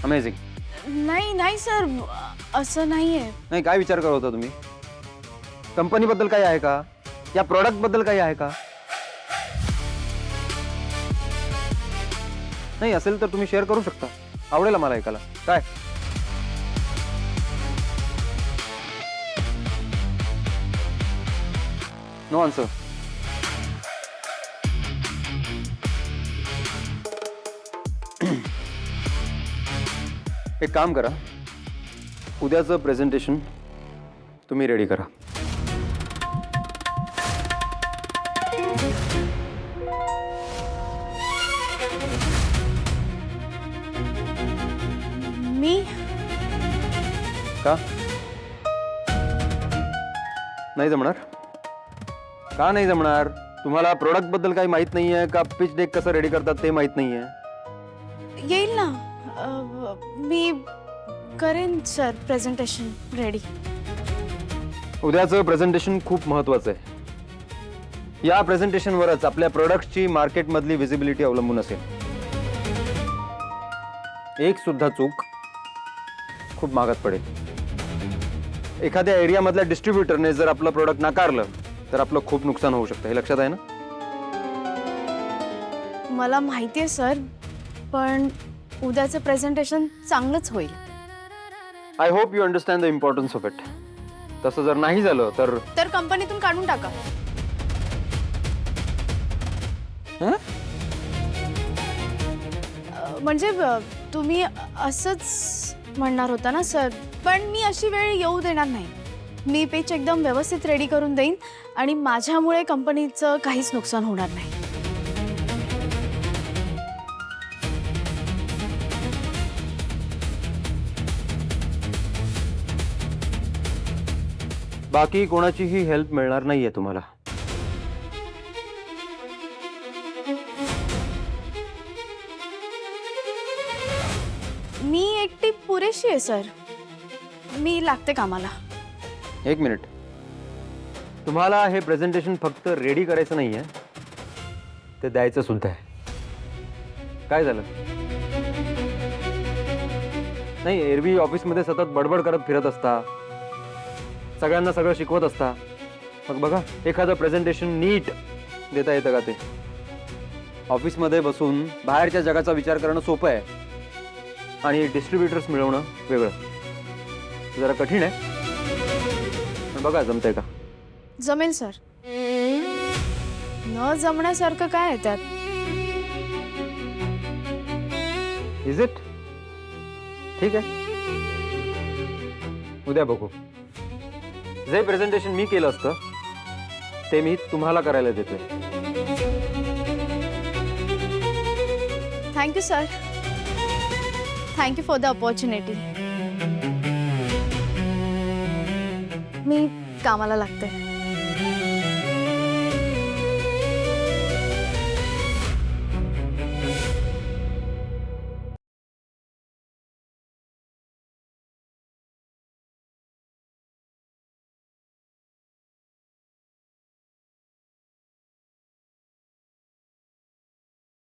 Amazing. नाही नाही sir, असं नाहीये. नाही, काय विचार करत होता तुम्ही? कंपनीबद्दल काही आहे का? या प्रॉडक्टबद्दल काही आहे का? नाही असेल तर तुम्ही शेअर करू शकता. आवडेल मला ऐकायला. काय? No answer. एक काम करा, उद्याचं प्रेझेंटेशन तुम्ही रेडी करा. मी का नाही जमणार? का नाही जमणार? तुम्हाला प्रोडक्ट बद्दल काही माहित नाहीये का? पिच डेक कसं रेडी करतात ते माहित नाहीये? येईल ना. मी करेन सर प्रेझेंटेशन रेडी. उद्याचं प्रेझेंटेशन खूप महत्वाचं आहे. या प्रेझेंटेशनवरच आपल्या प्रोडक्टची मार्केटमधली विजिबिलिटी अवलंबून असेल. एक सुद्धा चूक खूप महागात पडेल. एखाद्या एरियामधल्या डिस्ट्रीब्युटरने जर आपलं प्रोडक्ट नाकारलं तर आपलं खूप नुकसान होऊ शकतं. हे लक्षात आहे ना? मला माहिती आहे सर, पण उद्याचं प्रेझेंटेशन चांगलंच होईल. I hope you understand the importance of it. तसं जर नाही झालं तर कंपनीतून काढून टाका. हं? म्हणजे तुम्ही असंच म्हणणार होता ना सर, पण मी अशी वेळ येऊ देणार नाही. मी पेच एकदम व्यवस्थित रेडी करून देईन आणि माझ्यामुळे कंपनीचं काहीच नुकसान होणार नाही. बाकी कोणाचीही हेल्प मिळणार नाहीये तुम्हाला. मी एकटी पुरेशी आहे सर. मी लागते कामाला. एक मिनिट. तुम्हाला हे प्रेझेंटेशन फक्त रेडी करायचं नाहीये, ते द्यायचं सुद्धा आहे. काय झालं? नाही, एरवी ऑफिसमध्ये सतत बडबड करत फिरत असता, सगळ्यांना सगळं शिकवत असता. मग बघा, एखादं प्रेझेंटेशन नीट देता येतं का ते? ऑफिसमध्ये बसून बाहेरच्या जगाचा विचार करणं सोपं आहे आणि डिस्ट्रीब्युटर्स मिळवणं वेगळं. जरा कठीण आहे, पण बघा जमतंय का? जमेल सर. न जमण्यासारखं काय आहे त्यात? Is it? ठीक आहे, उद्या बघू. जे प्रेझेंटेशन मी केलं असतं ते मी तुम्हाला करायला देतोय. Thank you sir. Thank you for the opportunity. मी कामाला लागते.